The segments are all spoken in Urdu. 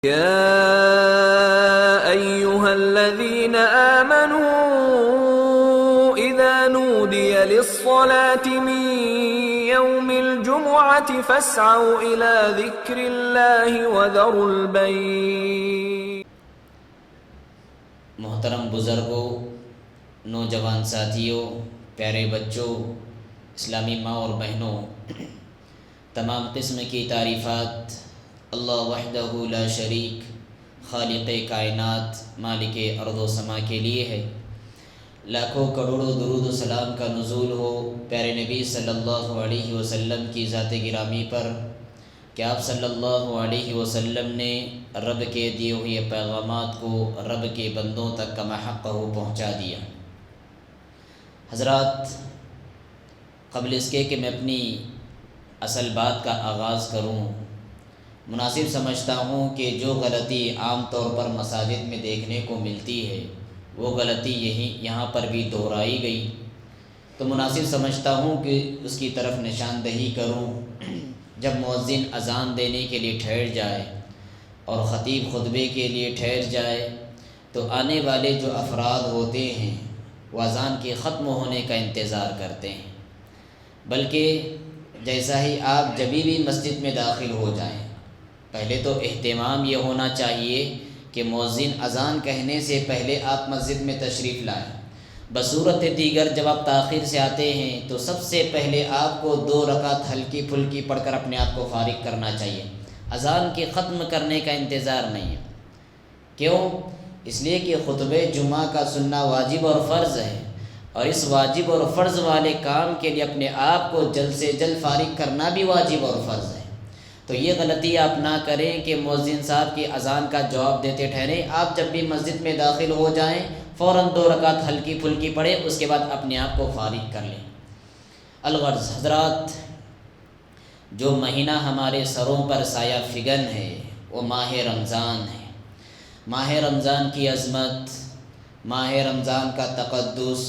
يا أيها الذين آمنوا إذا نودي للصلاة من يوم الجمعة فاسعوا إلى ذكر الله وذروا البيع. محترم بزرگوں، نوجوان ساتھیوں، پیارے بچوں، اسلامی ماں اور بہنوں، تمام قسم کی تعریفات اللہ وحدہ لا شریک، خالق کائنات، مالک ارض و سما کے لیے ہے۔ لاکھوں کروڑوں درود و سلام کا نزول ہو پیارے نبی صلی اللہ علیہ وسلم کی ذات گرامی پر کہ آپ صلی اللہ علیہ وسلم نے رب کے دیے ہوئے پیغامات کو رب کے بندوں تک کما حقہ پہنچا دیا۔ حضرات، قبل اس کے کہ میں اپنی اصل بات کا آغاز کروں، مناسب سمجھتا ہوں کہ جو غلطی عام طور پر مساجد میں دیکھنے کو ملتی ہے وہ غلطی یہاں پر بھی دہرائی گئی، تو مناسب سمجھتا ہوں کہ اس کی طرف نشاندہی کروں۔ جب مؤذن اذان دینے کے لیے ٹھہر جائے اور خطیب خطبے کے لیے ٹھہر جائے تو آنے والے جو افراد ہوتے ہیں وہ اذان کے ختم ہونے کا انتظار کرتے ہیں، بلکہ جیسا ہی آپ جبھی بھی مسجد میں داخل ہو جائیں، پہلے تو اہتمام یہ ہونا چاہیے کہ مؤذن اذان کہنے سے پہلے آپ مسجد میں تشریف لائیں۔ بصورت دیگر جب آپ تاخیر سے آتے ہیں تو سب سے پہلے آپ کو 2 رکعت ہلکی پھلکی پڑھ کر اپنے آپ کو فارغ کرنا چاہیے، اذان کے ختم کرنے کا انتظار نہیں ہے۔ کیوں؟ اس لیے کہ خطبہ جمعہ کا سننا واجب اور فرض ہے، اور اس واجب اور فرض والے کام کے لیے اپنے آپ کو جلد سے جلد فارغ کرنا بھی واجب اور فرض ہے۔ تو یہ غلطی آپ نہ کریں کہ مؤذن صاحب کی اذان کا جواب دیتے ٹھہریں، آپ جب بھی مسجد میں داخل ہو جائیں فوراً 2 رکعت ہلکی پھلکی پڑھیں، اس کے بعد اپنے آپ کو فارغ کر لیں۔ الغرض حضرات، جو مہینہ ہمارے سروں پر سایہ فگن ہے وہ ماہ رمضان ہے۔ ماہ رمضان کی عظمت، ماہ رمضان کا تقدس،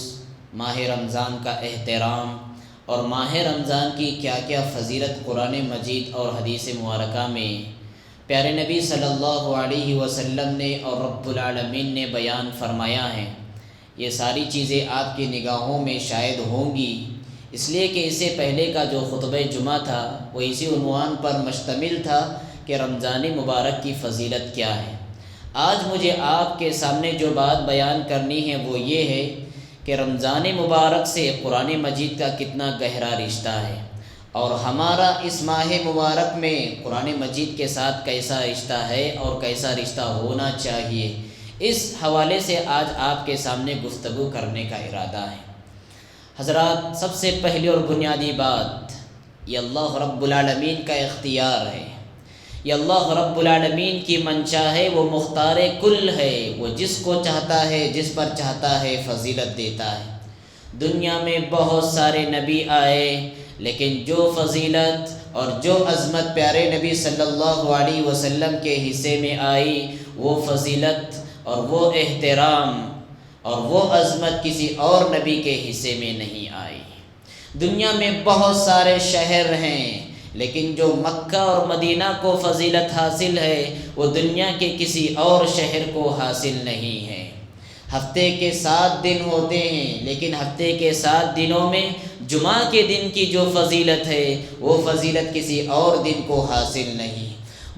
ماہ رمضان کا احترام اور ماہ رمضان کی کیا کیا فضیلت قرآن مجید اور حدیث مبارکہ میں پیارے نبی صلی اللہ علیہ وسلم نے اور رب العالمین نے بیان فرمایا ہے، یہ ساری چیزیں آپ کی نگاہوں میں شاید ہوں گی، اس لیے کہ اس سے پہلے کا جو خطبہ جمعہ تھا وہ اسی عنوان پر مشتمل تھا کہ رمضان مبارک کی فضیلت کیا ہے۔ آج مجھے آپ کے سامنے جو بات بیان کرنی ہے وہ یہ ہے کہ رمضان مبارک سے قرآن مجید کا کتنا گہرا رشتہ ہے، اور ہمارا اس ماہ مبارک میں قرآن مجید کے ساتھ کیسا رشتہ ہے اور کیسا رشتہ ہونا چاہیے، اس حوالے سے آج آپ کے سامنے گفتگو کرنے کا ارادہ ہے۔ حضرات، سب سے پہلی اور بنیادی بات، یہ اللہ رب العالمین کا اختیار ہے، یہ اللہ رب العالمین کی منشا ہے، وہ مختار کل ہے، وہ جس کو چاہتا ہے جس پر چاہتا ہے فضیلت دیتا ہے۔ دنیا میں بہت سارے نبی آئے، لیکن جو فضیلت اور جو عظمت پیارے نبی صلی اللہ علیہ وسلم کے حصے میں آئی، وہ فضیلت اور وہ احترام اور وہ عظمت کسی اور نبی کے حصے میں نہیں آئی۔ دنیا میں بہت سارے شہر ہیں، لیکن جو مکہ اور مدینہ کو فضیلت حاصل ہے وہ دنیا کے کسی اور شہر کو حاصل نہیں ہے۔ ہفتے کے 7 دن ہوتے ہیں، لیکن ہفتے کے 7 دنوں میں جمعہ کے دن کی جو فضیلت ہے وہ فضیلت کسی اور دن کو حاصل نہیں۔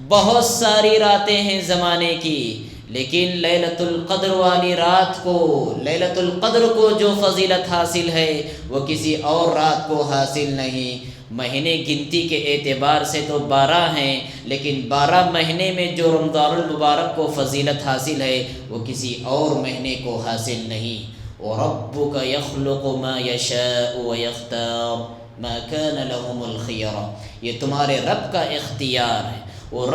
بہت ساری راتیں ہیں زمانے کی، لیکن لیلۃ القدر والی رات کو، لیلۃ القدر کو جو فضیلت حاصل ہے وہ کسی اور رات کو حاصل نہیں۔ مہینے گنتی کے اعتبار سے تو 12 ہیں، لیکن 12 مہینے میں جو رمضان المبارک کو فضیلت حاصل ہے وہ کسی اور مہینے کو حاصل نہیں۔ وَرَبُّكَ يَخْلُقُ مَا يَشَاءُ وَيَخْتَارُ مَا كَانَ لَهُمُ الْخِيَرَةُ، یہ تمہارے رب کا اختیار ہے۔ وہ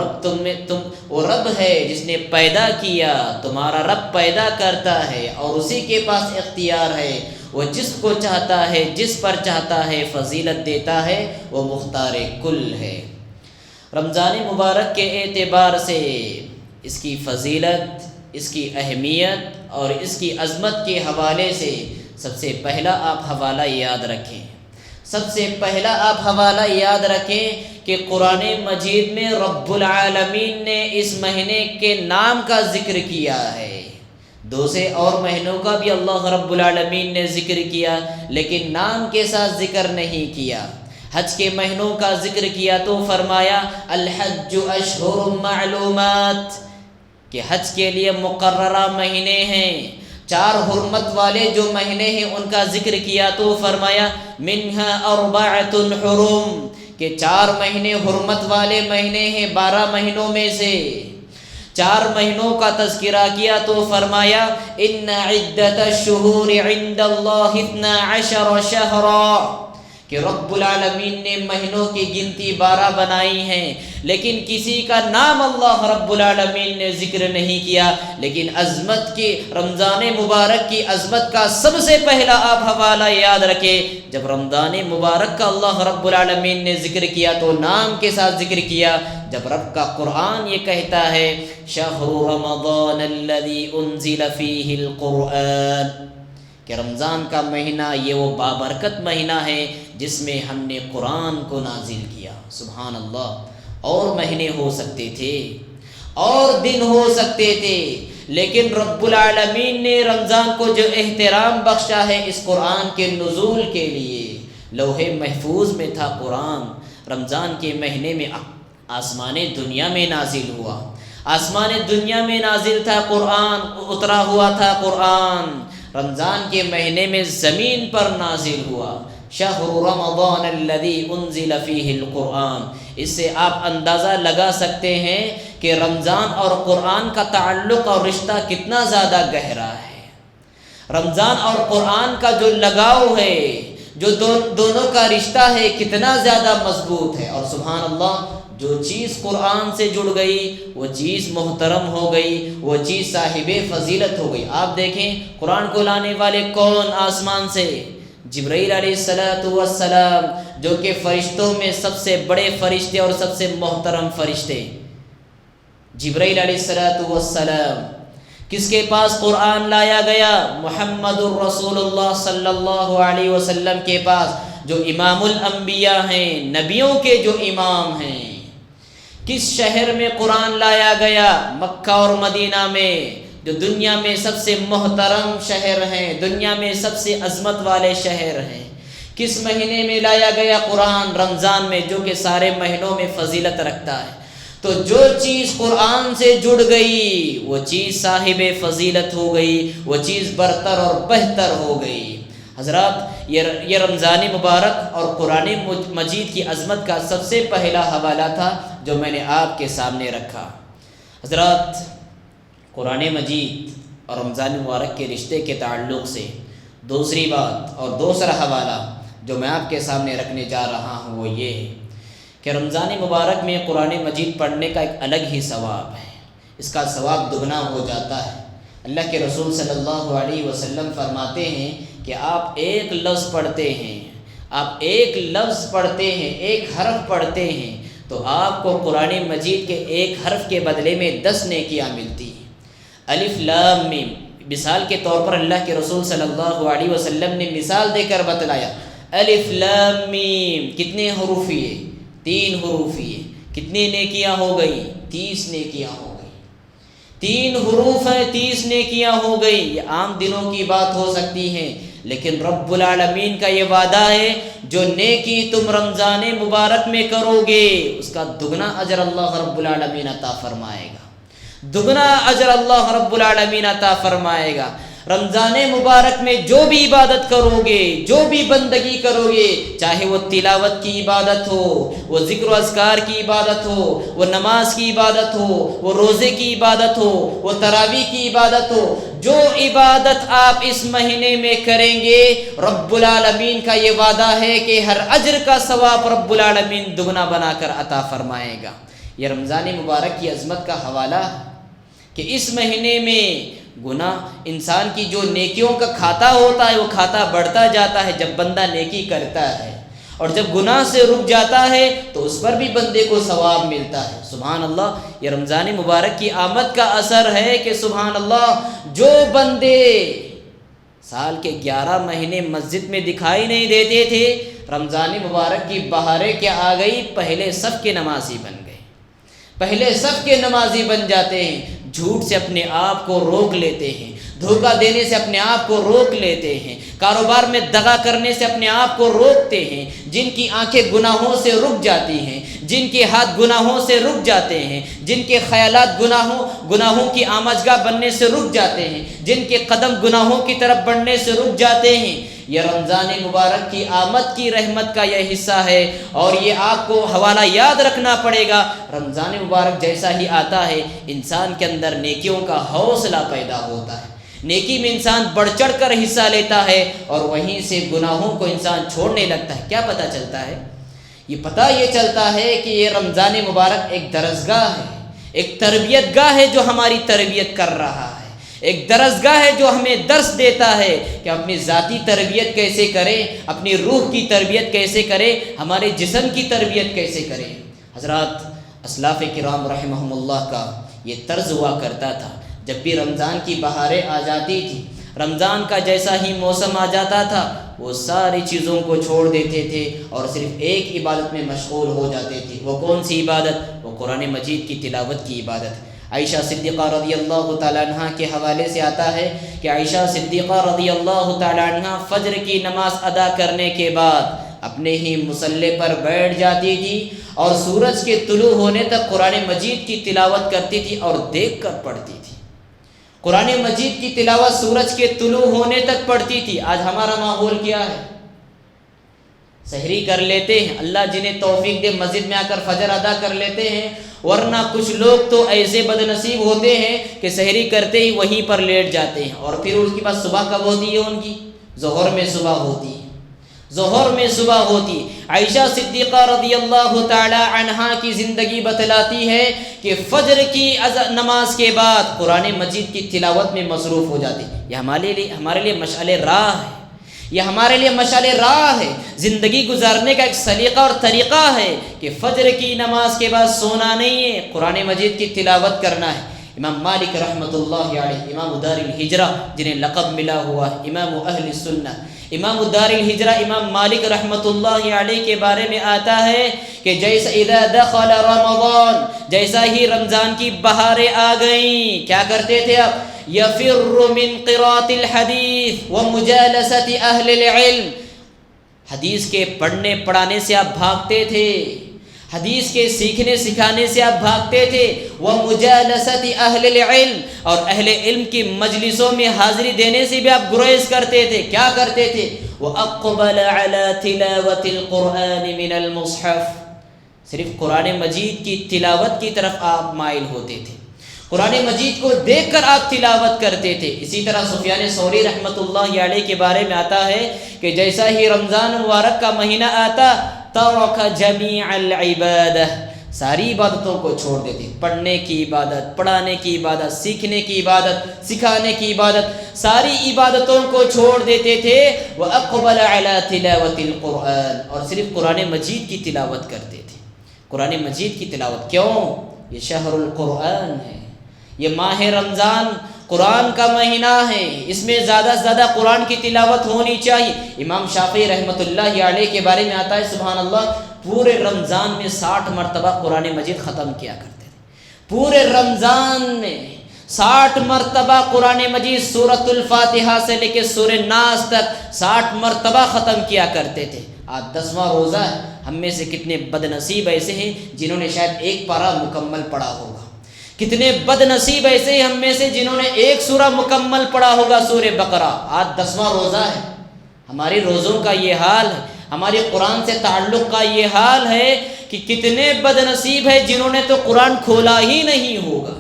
رب ہے جس نے پیدا کیا، تمہارا رب پیدا کرتا ہے اور اسی کے پاس اختیار ہے، وہ جس کو چاہتا ہے جس پر چاہتا ہے فضیلت دیتا ہے، وہ مختار کل ہے۔ رمضان مبارک کے اعتبار سے اس کی فضیلت، اس کی اہمیت اور اس کی عظمت کے حوالے سے سب سے پہلا آپ حوالہ یاد رکھیں کہ کہ قرآن مجید میں رب العالمین نے اس مہینے کے نام کا ذکر کیا ہے۔ دوسرے اور مہینوں کا بھی اللہ رب العالمین نے ذکر کیا، لیکن نام کے ساتھ ذکر نہیں کیا۔ حج کے مہینوں کا ذکر کیا تو فرمایا الحج اشہر معلومات، کہ حج کے لیے مقررہ مہینے ہیں۔ 4 حرمت والے جو مہینے ہیں ان کا ذکر کیا تو فرمایا منہا 4 حرم، کہ 4 مہینے حرمت والے مہینے ہیں 12 مہینوں میں سے۔ 4 مہینوں کا تذکرہ کیا تو فرمایا ان عدت الشہور عند اللہ 12 شہرا، کہ رب العالمین نے مہینوں کی گنتی 12 بنائی ہیں، لیکن کسی کا نام اللہ رب العالمین نے ذکر نہیں کیا۔ لیکن عظمت کی رمضان مبارک کی عظمت کا سب سے پہلا آپ حوالہ یاد رکھیں، جب رمضان مبارک کا اللہ رب العالمین نے ذکر کیا تو نام کے ساتھ ذکر کیا۔ جب رب کا قرآن یہ کہتا ہے شہر رمضان الذی انزل فیہ القرآن، کہ رمضان کا مہینہ یہ وہ بابرکت مہینہ ہے جس میں ہم نے قرآن کو نازل کیا۔ سبحان اللہ، اور مہینے ہو سکتے تھے اور دن ہو سکتے تھے، لیکن رب العالمین نے رمضان کو جو احترام بخشا ہے اس قرآن کے نزول کے لیے۔ لوح محفوظ میں تھا قرآن، رمضان کے مہینے میں آسمان دنیا میں نازل ہوا، آسمان دنیا میں نازل تھا قرآن، اترا ہوا تھا قرآن، رمضان کے مہینے میں زمین پر نازل ہوا۔ شہر رمضان الذی انزل فیہ القرآن، اس سے آپ اندازہ لگا سکتے ہیں کہ رمضان اور قرآن کا تعلق اور رشتہ کتنا زیادہ گہرا ہے۔ رمضان اور قرآن کا جو لگاؤ ہے، جو دونوں کا رشتہ ہے کتنا زیادہ مضبوط ہے۔ اور سبحان اللہ، جو چیز قرآن سے جڑ گئی وہ چیز محترم ہو گئی، وہ چیز صاحب فضیلت ہو گئی۔ آپ دیکھیں قرآن کو لانے والے کون آسمان سے؟ جبرائیل علیہ السلام، جو کہ فرشتوں میں سب سے بڑے فرشتے اور سب سے محترم فرشتے۔ جبرائیل علیہ السلام، کس کے پاس قرآن لایا گیا؟ محمد الرسول اللہ صلی اللہ علیہ وسلم کے پاس، جو امام الانبیاء ہیں، نبیوں کے جو امام ہیں۔ کس شہر میں قرآن لایا گیا؟ مکہ اور مدینہ میں، جو دنیا میں سب سے محترم شہر ہیں، دنیا میں سب سے عظمت والے شہر ہیں۔ کس مہینے میں لایا گیا قرآن؟ رمضان میں، جو کہ سارے مہینوں میں فضیلت رکھتا ہے۔ تو جو چیز قرآن سے جڑ گئی وہ چیز صاحب فضیلت ہو گئی، وہ چیز برتر اور بہتر ہو گئی۔ حضرات، یہ رمضان مبارک اور قرآن مجید کی عظمت کا سب سے پہلا حوالہ تھا جو میں نے آپ کے سامنے رکھا۔ حضرات، قرآن مجید اور رمضان مبارک کے رشتے کے تعلق سے دوسری بات اور دوسرا حوالہ جو میں آپ کے سامنے رکھنے جا رہا ہوں وہ یہ ہے کہ رمضان مبارک میں قرآن مجید پڑھنے کا ایک الگ ہی ثواب ہے، اس کا ثواب دگنا ہو جاتا ہے۔ اللہ کے رسول صلی اللہ علیہ وسلم فرماتے ہیں کہ آپ ایک لفظ پڑھتے ہیں، آپ ایک لفظ پڑھتے ہیں، ایک حرف پڑھتے ہیں تو آپ کو قرآن مجید کے ایک حرف کے بدلے میں 10 نیکیاں ملتی ہیں۔ الف لام میم، مثال کے طور پر اللہ کے رسول صلی اللہ علیہ وسلم نے مثال دے کر بتلایا، الف لام میم کتنے حروف یہ؟ 3 حروف یہ، کتنی نیکیاں ہو گئی؟ 30 نیکیاں ہو گئی۔ 3 حروف ہیں، 30 نیکیاں ہو گئی۔ یہ عام دنوں کی بات ہو سکتی ہے، لیکن رب العالمین کا یہ وعدہ ہے جو نیکی تم رمضان مبارک میں کرو گے اس کا دگنا اجر اللہ رب العالمین عطا فرمائے گا، دگنا اجر اللہ رب العالمین عطا فرمائے گا۔ رمضان مبارک میں جو بھی عبادت کرو گے، جو بھی بندگی کرو گے، چاہے وہ تلاوت کی عبادت ہو، وہ ذکر و اذکار کی عبادت ہو، وہ نماز کی عبادت ہو، وہ روزے کی عبادت ہو، وہ تراویح کی عبادت ہو، جو عبادت آپ اس مہینے میں کریں گے رب العالمین کا یہ وعدہ ہے کہ ہر اجر کا ثواب رب العالمین دگنا بنا کر عطا فرمائے گا۔ یہ رمضان مبارک کی عظمت کا حوالہ ہے کہ اس مہینے میں گناہ انسان کی جو نیکیوں کا کھاتا ہوتا ہے وہ کھاتا بڑھتا جاتا ہے جب بندہ نیکی کرتا ہے، اور جب گناہ سے رک جاتا ہے تو اس پر بھی بندے کو ثواب ملتا ہے۔ سبحان اللہ، یہ رمضان مبارک کی آمد کا اثر ہے کہ سبحان اللہ جو بندے سال کے 11 مہینے مسجد میں دکھائی نہیں دیتے تھے، رمضان مبارک کی بہاریں کیا آ گئی، پہلے صف کے نمازی بن گئے، پہلے صف کے نمازی بن جاتے ہیں، جھوٹ سے اپنے آپ کو روک لیتے ہیں، دھوکہ دینے سے اپنے آپ کو روک لیتے ہیں، کاروبار میں دغا کرنے سے اپنے آپ کو روکتے ہیں، جن کی آنکھیں گناہوں سے رک جاتی ہیں، جن کے ہاتھ گناہوں سے رک جاتے ہیں، جن کے خیالات گناہوں کی آمجگاہ بننے سے رک جاتے ہیں، جن کے قدم گناہوں کی طرف بڑھنے سے رک جاتے ہیں، یہ رمضان مبارک کی آمد کی رحمت کا یہ حصہ ہے۔ اور یہ آپ کو حوالہ یاد رکھنا پڑے گا، رمضان مبارک جیسا ہی آتا ہے انسان کے اندر نیکیوں کا حوصلہ پیدا ہوتا ہے، نیکی میں انسان بڑھ چڑھ کر حصہ لیتا ہے، اور وہیں سے گناہوں کو انسان چھوڑنے لگتا ہے۔ کیا پتہ چلتا ہے؟ یہ چلتا ہے کہ یہ رمضان مبارک ایک درسگاہ ہے، ایک تربیت گاہ ہے جو ہماری تربیت کر رہا ہے، ایک درسگاہ ہے جو ہمیں درس دیتا ہے کہ اپنی ذاتی تربیت کیسے کریں، اپنی روح کی تربیت کیسے کریں، ہمارے جسم کی تربیت کیسے کریں۔ حضرات اسلاف کرام رحمہم اللہ کا یہ طرز ہوا کرتا تھا، جب بھی رمضان کی بہاریں آ جاتی تھی، رمضان کا جیسا ہی موسم آ جاتا تھا، وہ ساری چیزوں کو چھوڑ دیتے تھے اور صرف ایک عبادت میں مشغول ہو جاتے تھے۔ وہ کون سی عبادت؟ وہ قرآن مجید کی تلاوت کی عبادت۔ عائشہ صدیقہ رضی اللہ تعالیٰ عنہ کے حوالے سے آتا ہے کہ عائشہ صدیقہ رضی اللہ تعالیٰ عنہ فجر کی نماز ادا کرنے کے بعد اپنے ہی مصلی پر بیٹھ جاتی تھی اور سورج کے طلوع ہونے تک قرآن مجید کی تلاوت کرتی تھی اور دیکھ کر پڑھتی تھی۔ قرآن مجید کی تلاوت سورج کے طلوع ہونے تک پڑھتی تھی۔ آج ہمارا ماحول کیا ہے؟ سحری کر لیتے ہیں، اللہ جنہیں توفیق دے مسجد میں آ کر فجر ادا کر لیتے ہیں، ورنہ کچھ لوگ تو ایسے بد نصیب ہوتے ہیں کہ سحری کرتے ہی وہیں پر لیٹ جاتے ہیں، اور پھر اس کے بعد صبح کب ہوتی ہے؟ ان کی ظہر میں صبح ہوتی ہے، ظہر میں صبح ہوتی۔ عائشہ صدیقہ رضی اللہ تعالی عنہا کی زندگی بتلاتی ہے کہ فجر کی نماز کے بعد قرآن مجید کی تلاوت میں مصروف ہو جاتی۔ یہ ہمارے لیے مشعل راہ ہے، یہ ہمارے لیے مشعل راہ ہے، زندگی گزارنے کا ایک سلیقہ اور طریقہ ہے کہ فجر کی نماز کے بعد سونا نہیں ہے، قرآن مجید کی تلاوت کرنا ہے۔ امام مالک رحمۃ اللہ علیہ، امام دار الہجرہ جنہیں لقب ملا ہوا ہے امام اہل سنہ، امام دار الہجرہ امام مالک رحمۃ اللہ علیہ کے بارے میں آتا ہے کہ جیسا اذا دخل رمضان، جیسا ہی رمضان کی بہاریں آ گئیں، کیا کرتے تھے آپ؟ یفر من قراءۃ الحدیث ومجالسۃ اہل العلم، حدیث کے پڑھنے پڑھانے سے آپ بھاگتے تھے، حدیث کے سیکھنے سکھانے سے آپ بھاگتے تھے، ومجالسۃ اہل العلم، اور اہل علم کی مجلسوں میں حاضری دینے سے بھی آپ گریز کرتے تھے۔ کیا کرتے تھے؟ وَأَقْبَلَ عَلَى تِلَاوَةِ الْقُرْآنِ مِنَ الْمُصْحَفِ، صرف قرآن مجید کی تلاوت کی طرف آپ مائل ہوتے تھے، قرآن مجید کو دیکھ کر آپ تلاوت کرتے تھے۔ اسی طرح سفیان ثوری رحمۃ اللہ علیہ کے بارے میں آتا ہے کہ جیسا ہی رمضان مبارک کا مہینہ آتا، ترک جمیع العبادہ، ساری عبادتوں کو چھوڑ دیتے، پڑھنے کی عبادت، پڑھانے کی عبادت، سیکھنے کی عبادت، سکھانے کی عبادت، ساری عبادتوں کو چھوڑ دیتے تھے۔ وَأَقْبَلَ عَلَى تِلَاوَةِ الْقُرْآنِ، اور صرف قرآن مجید کی تلاوت کرتے تھے، قرآن مجید کی تلاوت۔ کیوں؟ یہ شہر القرآن ہے، یہ ماہ رمضان قرآن کا مہینہ ہے، اس میں زیادہ سے زیادہ قرآن کی تلاوت ہونی چاہیے۔ امام شافعی رحمۃ اللہ علیہ کے بارے میں آتا ہے سبحان اللہ، پورے رمضان میں 60 مرتبہ قرآن مجید ختم کیا کرتے تھے، پورے رمضان میں 60 مرتبہ قرآن مجید سورۃ الفاتحہ سے لے کے سورہ ناس تک 60 مرتبہ ختم کیا کرتے تھے۔ آج 10واں روزہ ہے، ہم میں سے کتنے بد نصیب ایسے ہیں جنہوں نے شاید ایک پارہ مکمل پڑھا ہوگا، کتنے بد نصیب ایسے ہیں ہم میں سے جنہوں نے ایک سورہ مکمل پڑھا ہوگا، سورہ بقرہ۔ آج 10واں روزہ ہے، ہماری روزوں کا یہ حال ہے، ہماری قرآن سے تعلق کا یہ حال ہے کہ کتنے بد نصیب ہے جنہوں نے تو قرآن کھولا ہی نہیں ہوگا۔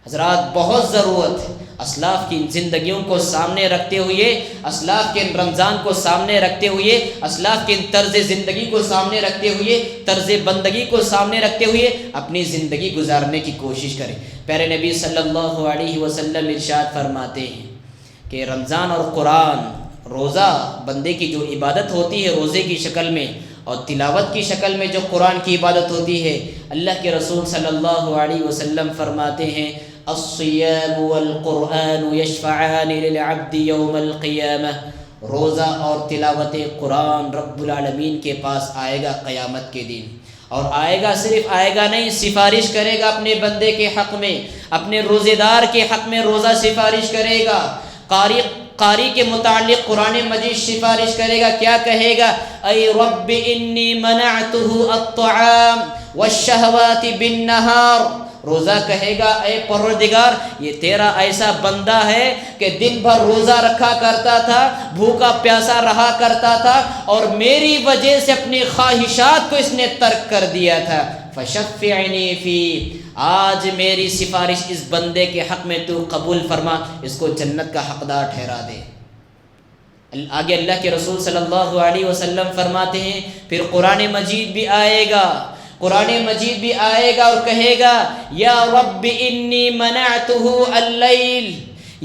حضرات بہت ضرورت ہے اسلاف کی زندگیوں کو سامنے رکھتے ہوئے، اسلاف کے رمضان کو سامنے رکھتے ہوئے، اسلاف کے طرز زندگی کو سامنے رکھتے ہوئے، طرز بندگی کو سامنے رکھتے ہوئے اپنی زندگی گزارنے کی کوشش کریں۔ پیارے نبی صلی اللہ علیہ وسلم ارشاد فرماتے ہیں کہ رمضان اور قرآن، روزہ بندے کی جو عبادت ہوتی ہے روزے کی شکل میں، اور تلاوت کی شکل میں جو قرآن کی عبادت ہوتی ہے، اللہ کے رسول صلی اللہ علیہ وسلم فرماتے ہیں الصیام والقرآن یشفعان للعبد یوم القیامہ، روزہ اور تلاوت قرآن رب العالمین کے پاس آئے گا قیامت کے دن، اور آئے گا، صرف آئے گا نہیں، سفارش کرے گا اپنے بندے کے حق میں، اپنے روزے دار کے حق میں روزہ سفارش کرے گا، قاری کے متعلق قرآن مجید سفارش کرے گا، کیا کہے گا؟ اے رب انی منعتہ الطعام والشہوات بالنہار، روزہ کہے گا اے پروردگار یہ تیرا ایسا بندہ ہے کہ دن بھر روزہ رکھا کرتا تھا، بھوکا پیاسا رہا کرتا تھا، اور میری وجہ سے اپنی خواہشات کو اس نے ترک کر دیا تھا، فشفعنی فی، آج میری سفارش اس بندے کے حق میں تو قبول فرما، اس کو جنت کا حقدار ٹھہرا دے۔ آگے اللہ کے رسول صلی اللہ علیہ وسلم فرماتے ہیں پھر قرآن مجید بھی آئے گا، قرآن مجید بھی آئے گا اور کہے گا یا رب انی منعتہ اللیل،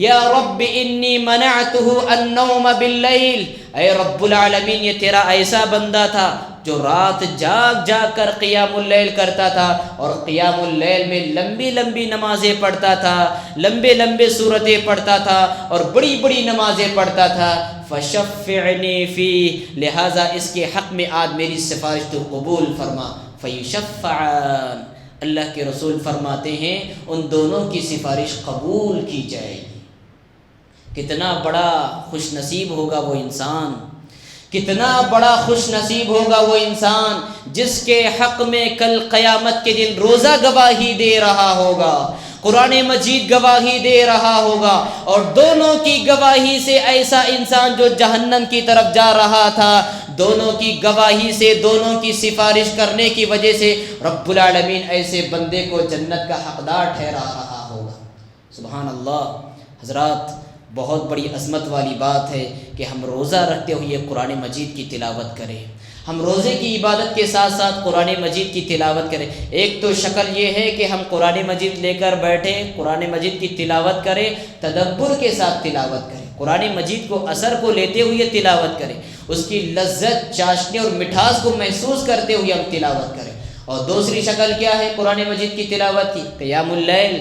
یا رب انی منعتہ النوم باللیل، اے رب العالمین یہ تیرا ایسا بندہ تھا جو رات جاگ جاگ کر قیام اللیل کرتا تھا، اور قیام اللیل میں لمبی لمبی نمازیں پڑھتا تھا، لمبے لمبے سورتیں پڑھتا تھا، اور بڑی بڑی نمازیں پڑھتا تھا، فشفعنی فی، لہٰذا اس کے حق میں آج میری سفارش تو قبول فرما، فیشفعان، اللہ کے رسول فرماتے ہیں ان دونوں کی سفارش قبول کی جائے گی۔ کتنا بڑا خوش نصیب ہوگا وہ انسان، کتنا بڑا خوش نصیب ہوگا وہ انسان جس کے حق میں کل قیامت کے دن روزہ گواہی دے رہا ہوگا، قرآن مجید گواہی دے رہا ہوگا، اور دونوں کی گواہی سے ایسا انسان جو جہنم کی طرف جا رہا تھا، دونوں کی گواہی سے، دونوں کی سفارش کرنے کی وجہ سے رب العالمین ایسے بندے کو جنت کا حقدار ٹھہرا رہا ہوگا۔ سبحان اللہ۔ حضرات، بہت بڑی عظمت والی بات ہے کہ ہم روزہ رکھتے ہوئے قرآن مجید کی تلاوت کریں، ہم روزے کی عبادت کے ساتھ ساتھ قرآن مجید کی تلاوت کریں۔ ایک تو شکل یہ ہے کہ ہم قرآن مجید لے کر بیٹھیں، قرآن مجید کی تلاوت کریں، تدبر کے ساتھ تلاوت کریں، قرآن مجید کو اثر کو لیتے ہوئے تلاوت کریں، اس کی لذت، چاشنی اور مٹھاس کو محسوس کرتے ہوئے ہم تلاوت کریں۔ اور دوسری شکل کیا ہے قرآن مجید کی تلاوت کی؟ قیام اللیل۔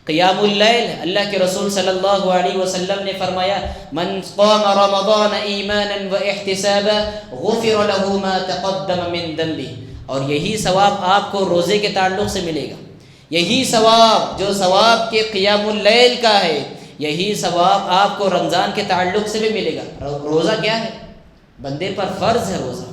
قیام اللیل، اللہ کے رسول صلی اللہ علیہ وسلم نے فرمایا من قام رمضان ایمانا واحتسابا غفر له ما تقدم من ذنبه، اور یہی ثواب آپ کو روزے کے تعلق سے ملے گا، یہی ثواب جو ثواب کے قیام اللیل کا ہے، یہی ثواب آپ کو رمضان کے تعلق سے بھی ملے گا۔ روزہ کیا ہے؟ بندے پر فرض ہے، روزہ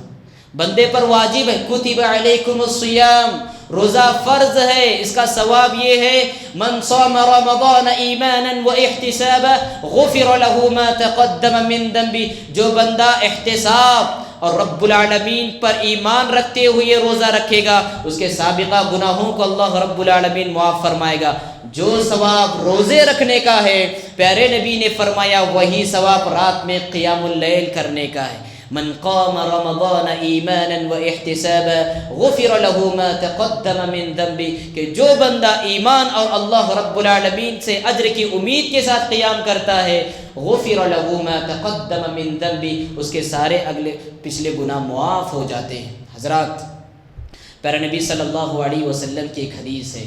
بندے پر واجب ہے، کتب علیکم الصیام، روزہ فرض ہے، اس کا ثواب یہ ہے من صام رمضان ایمانا واحتسابا غفر له ما تقدم من ذنبه، جو بندہ احتساب اور رب العالمین پر ایمان رکھتے ہوئے روزہ رکھے گا اس کے سابقہ گناہوں کو اللہ رب العالمین معاف فرمائے گا۔ جو ثواب روزے رکھنے کا ہے، پیارے نبی نے فرمایا وہی ثواب رات میں قیام اللیل کرنے کا ہے۔ من قام رمضان ایمانا واحتسابا غفر له ما تقدم من ذنبه، کہ جو بندہ ایمان اور اللہ رب العالمین سے اجر کی امید کے ساتھ قیام کرتا ہے، غفر له ما تقدم من ذنبه، اس کے سارے اگلے پچھلے گناہ معاف ہو جاتے ہیں۔ حضرات، پیارے نبی صلی اللہ علیہ وسلم کی ایک حدیث ہے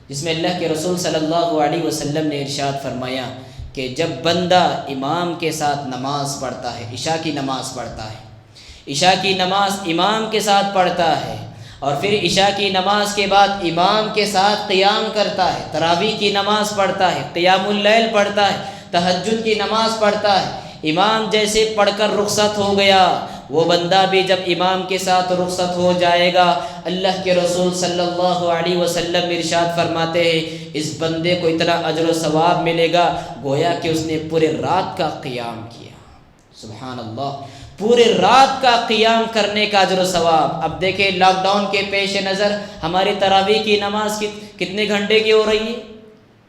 جس میں اللہ کے رسول صلی اللہ علیہ وسلم نے ارشاد فرمایا کہ جب بندہ امام کے ساتھ نماز پڑھتا ہے، عشاء کی نماز پڑھتا ہے، عشاء کی نماز امام کے ساتھ پڑھتا ہے، اور پھر عشاء کی نماز کے بعد امام کے ساتھ قیام کرتا ہے، تراویح کی نماز پڑھتا ہے، قیام اللیل پڑھتا ہے، تہجد کی نماز پڑھتا ہے، امام جیسے پڑھ کر رخصت ہو گیا، وہ بندہ بھی جب امام کے ساتھ رخصت ہو جائے گا، اللہ کے رسول صلی اللہ علیہ وسلم ارشاد فرماتے ہیں اس بندے کو اتنا اجر و ثواب ملے گا گویا کہ اس نے پورے رات کا قیام کیا۔ سبحان اللہ، پورے رات کا قیام کرنے کا اجر و ثواب۔ اب دیکھیں لاک ڈاؤن کے پیش نظر ہماری تراویح کی نماز کتنے گھنٹے کی ہو رہی ہے؟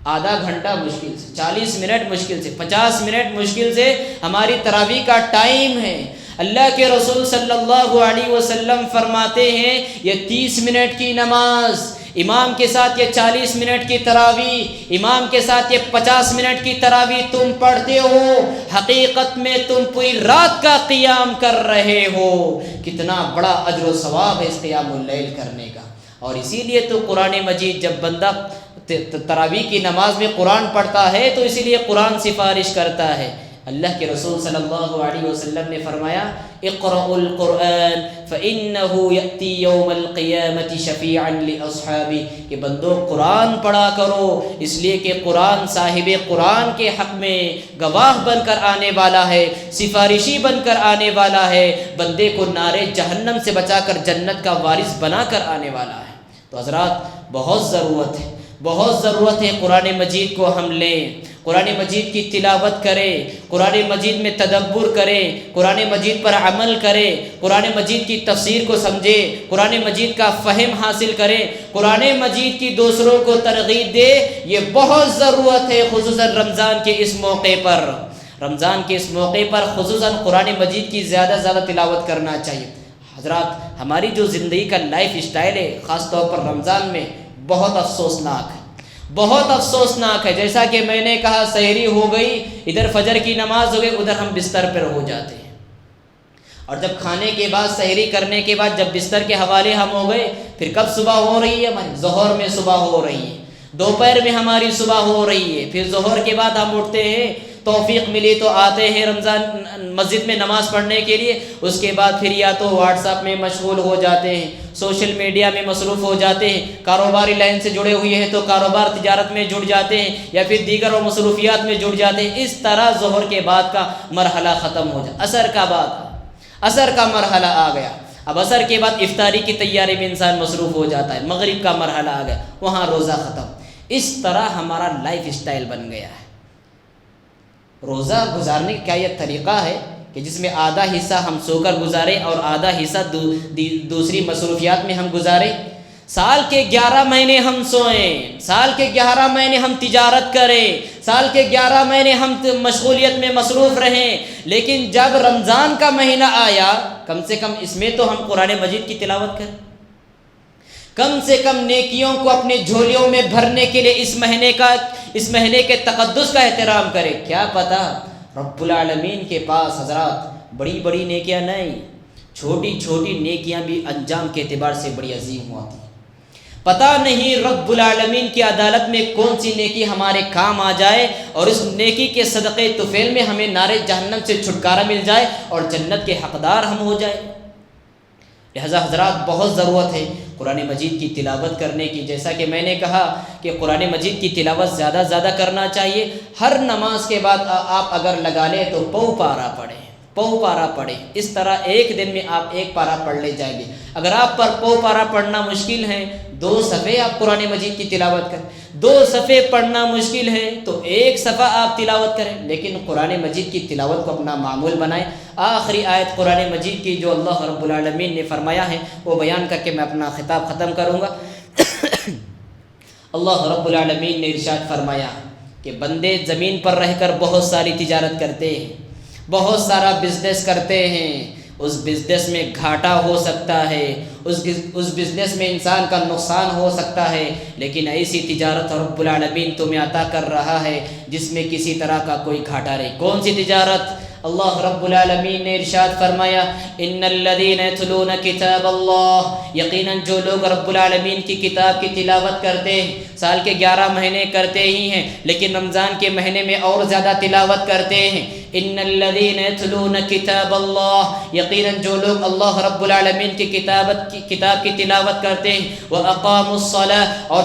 آدھا گھنٹہ مشکل سے، 40 منٹ مشکل سے، 50 منٹ مشکل سے ہماری تراویح کا ٹائم ہے۔ اللہ کے رسول صلی اللہ علیہ وسلم فرماتے ہیں یہ 30 منٹ کی نماز، امام کے ساتھ یہ 40 منٹ کی تراویح، امام کے ساتھ یہ 50 منٹ کی تراویح تم پڑھتے ہو، حقیقت میں تم پوری رات کا قیام کر رہے ہو۔ کتنا بڑا اجر و ثواب ہے اس قیام اللیل کرنے کا۔ اور اسی لیے تو قرآن مجید جب بندہ تراویح کی نماز میں قرآن پڑھتا ہے تو اسی لیے قرآن سفارش کرتا ہے۔ اللہ کے رسول صلی اللہ علیہ وسلم نے فرمایا اقرأوا القرآن فإنه يأتي يوم القیامة شفیعا لأصحابہ، کہ بندو قرآن پڑھا کرو، اس لیے کہ قرآن صاحب قرآن کے حق میں گواہ بن کر آنے والا ہے، سفارشی بن کر آنے والا ہے، بندے کو نارے جہنم سے بچا کر جنت کا وارث بنا کر آنے والا ہے۔ تو حضرات بہت ضرورت ہے قرآن مجید کو ہم لیں، قرآن مجید کی تلاوت کریں، قرآن مجید میں تدبر کریں، قرآن مجید پر عمل کریں، قرآن مجید کی تفسیر کو سمجھیں، قرآن مجید کا فہم حاصل کریں، قرآن مجید کی دوسروں کو ترغیب دے۔ یہ بہت ضرورت ہے، خصوصاً رمضان کے اس موقع پر خصوصاً قرآن مجید کی زیادہ تلاوت کرنا چاہیے۔ حضرات ہماری جو زندگی کا لائف اسٹائل ہے خاص طور پر رمضان میں بہت افسوسناک ہے۔ جیسا کہ میں نے کہا سحری ہو گئی، ادھر فجر کی نماز ہو گئی، ادھر ہم بستر پر ہو جاتے ہیں، اور جب کھانے کے بعد سحری کرنے کے بعد جب بستر کے حوالے ہم ہو گئے، پھر کب صبح ہو رہی ہے؟ ہماری ظہر میں صبح ہو رہی ہے، دوپہر میں ہماری صبح ہو رہی ہے، پھر ظہر کے بعد ہم اٹھتے ہیں، توفیق ملی تو آتے ہیں رمضان مسجد میں نماز پڑھنے کے لیے، اس کے بعد پھر یا تو واٹس ایپ میں مشغول ہو جاتے ہیں، سوشل میڈیا میں مصروف ہو جاتے ہیں، کاروباری لائن سے جڑے ہوئے ہیں تو کاروبار تجارت میں جڑ جاتے ہیں، یا پھر دیگر اور مصروفیات میں جڑ جاتے ہیں۔ اس طرح ظہر کے بعد کا مرحلہ ختم ہو جاتا، عصر کا مرحلہ آ گیا، اب عصر کے بعد افطاری کی تیاری میں انسان مصروف ہو جاتا ہے، مغرب کا مرحلہ آ گیا، وہاں روزہ ختم۔ اس طرح ہمارا لائف اسٹائل بن گیا ہے۔ روزہ گزارنے کا یہ طریقہ ہے کہ جس میں آدھا حصہ ہم سو کر گزاریں اور آدھا حصہ دوسری مصروفیات میں ہم گزاریں۔ سال کے 11 مہینے ہم سوئیں، سال کے 11 مہینے ہم تجارت کریں، سال کے 11 مہینے ہم مشغولیت میں مصروف رہیں، لیکن جب رمضان کا مہینہ آیا کم سے کم اس میں تو ہم قرآن مجید کی تلاوت کریں، کم سے کم نیکیوں کو اپنے جھولیوں میں بھرنے کے لیے اس مہینے کے تقدس کا احترام کریں۔ کیا پتہ رب العالمین کے پاس حضرات بڑی نیکیاں نہیں، چھوٹی نیکیاں بھی انجام کے اعتبار سے بڑی عظیم ہوتی ہیں۔ پتہ نہیں رب العالمین کی عدالت میں کون سی نیکی ہمارے کام آ جائے اور اس نیکی کے صدقے طفیل میں ہمیں نارے جہنم سے چھٹکارا مل جائے اور جنت کے حقدار ہم ہو جائے۔ لہذا حضرات بہت ضرورت ہے قرآن مجید کی تلاوت کرنے کی۔ جیسا کہ میں نے کہا کہ قرآن مجید کی تلاوت زیادہ کرنا چاہیے۔ ہر نماز کے بعد آپ اگر لگا لیں تو پو پارا پڑھیں، اس طرح ایک دن میں آپ 1 پارا پڑھ لے جائیں گے۔ اگر آپ پر پو پارا پڑھنا مشکل ہے 2 صفحے آپ قرآن مجید کی تلاوت کریں، 2 صفحے پڑھنا مشکل ہے تو 1 صفحہ آپ تلاوت کریں، لیکن قرآن مجید کی تلاوت کو اپنا معمول بنائیں۔ آخری آیت قرآن مجید کی جو اللہ رب العالمین نے فرمایا ہے وہ بیان کر کے میں اپنا خطاب ختم کروں گا۔ اللہ رب العالمین نے ارشاد فرمایا کہ بندے زمین پر رہ کر بہت ساری تجارت کرتے ہیں، بہت سارا بزنس کرتے ہیں، اس بزنس میں گھاٹا ہو سکتا ہے، اس بزنس میں انسان کا نقصان ہو سکتا ہے، لیکن ایسی تجارت رب العالمین تمہیں عطا کر رہا ہے جس میں کسی طرح کا کوئی گھاٹا نہیں۔ کون سی تجارت؟ اللہ رب العالمین نے ارشاد فرمایا ان الذین یتلون کتاب اللہ، یقیناً جو لوگ رب العالمین کی کتاب کی تلاوت کرتے ہیں، سال کے 11 مہینے کرتے ہی ہیں لیکن رمضان کے مہینے میں اور زیادہ تلاوت کرتے ہیں۔ ان الذین یتلون کتاب اللہ، یقیناً جو لوگ اللہ رب العالمین کی کتاب کی تلاوت کرتے ہیں، واقاموا الصلاۃ، اور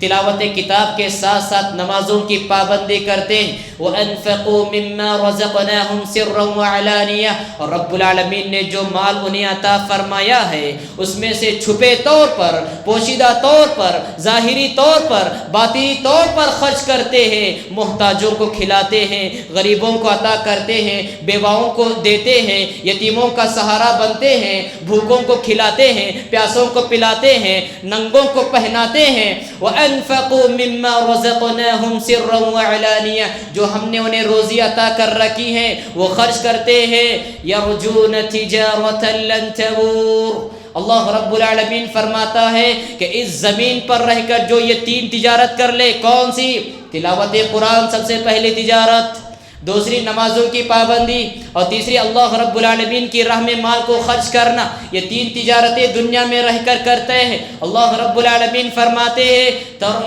تلاوت کتاب کے ساتھ ساتھ نمازوں کی پابندی کرتے ہیں، وانفقوا مما رزقناہم سرا وعلانیہ، اور رب العالمین نے جو مال انہیں عطا فرمایا ہے اس میں سے چھپے طور پر، پوشیدہ طور پر، ظاہری طور پر، باطنی طور پر خرچ کرتے ہیں، محتاجوں کو کھلاتے ہیں، غریبوں کو عطا کرتے ہیں، بیواؤں کو دیتے ہیں، یتیموں کا سہارا بنتے ہیں، بھوکوں کو کھلاتے ہیں، پیاسوں کو پلاتے ہیں، ننگوں کو پہناتے ہیں۔ وَأَنفَقُوا مِمَّا رَزَقْنَاهُمْ سِرًّا وَعَلَانِيَةً، جو ہم نے انہیں روزی عطا کر رکھی ہے وہ خرچ کرتے ہیں۔ يَرْجُونَ تِجَارَةً لَن تَبُورَ، اللہ رب العالمین فرماتا ہے کہ اس زمین پر رہ کر جو یہ 3 تجارت کر لے، کون سی؟ تلاوت قرآن سب سے پہلی تجارت، دوسری نمازوں کی پابندی، اور تیسری اللہ رب العالمین کی راہ میں مال کو خرچ کرنا۔ یہ 3 تجارتیں دنیا میں رہ کر کرتے ہیں۔ اللہ رب العالمین فرماتے ہیں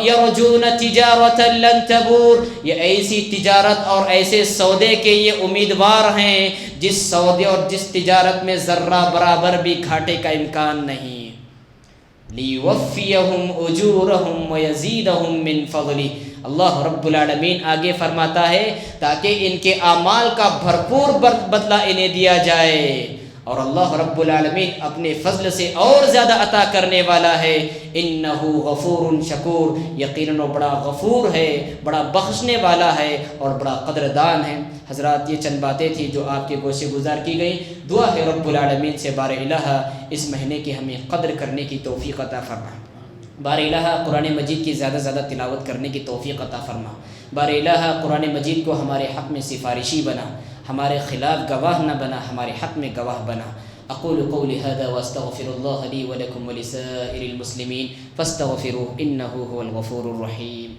یرجون تجارۃ لن تبور، یہ ایسی تجارت اور ایسے سودے کے یہ امیدوار ہیں جس سودے اور جس تجارت میں ذرہ برابر بھی گھاٹے کا امکان نہیں۔ لیوفیہم اجورہم ویزیدہم من فضلہ، اللہ رب العالمین آگے فرماتا ہے تاکہ ان کے اعمال کا بھرپور بدلہ انہیں دیا جائے، اور اللہ رب العالمین اپنے فضل سے اور زیادہ عطا کرنے والا ہے۔ انہ غفور شکور، یقیناً وہ بڑا غفور ہے، بڑا بخشنے والا ہے اور بڑا قدردان ہے۔ حضرات، یہ چند باتیں تھیں جو آپ کے گوشے گزار کی گئیں۔ دعا ہے رب العالمین سے بار الہ اس مہینے کی ہمیں قدر کرنے کی توفیق عطا فرما۔ بار الہ قرآن مجید کی زیادہ زیادہ تلاوت کرنے کی توفیق عطا فرما۔ بار الہ قرآن مجید کو ہمارے حق میں سفارشی بنا، ہمارے خلاف گواہ نہ بنا، ہمارے حق میں گواہ بنا۔ اقول قولی هذا واستغفر الله لي ولكم ولسائر المسلمين فاستغفروه انه هو الغفور الرحيم۔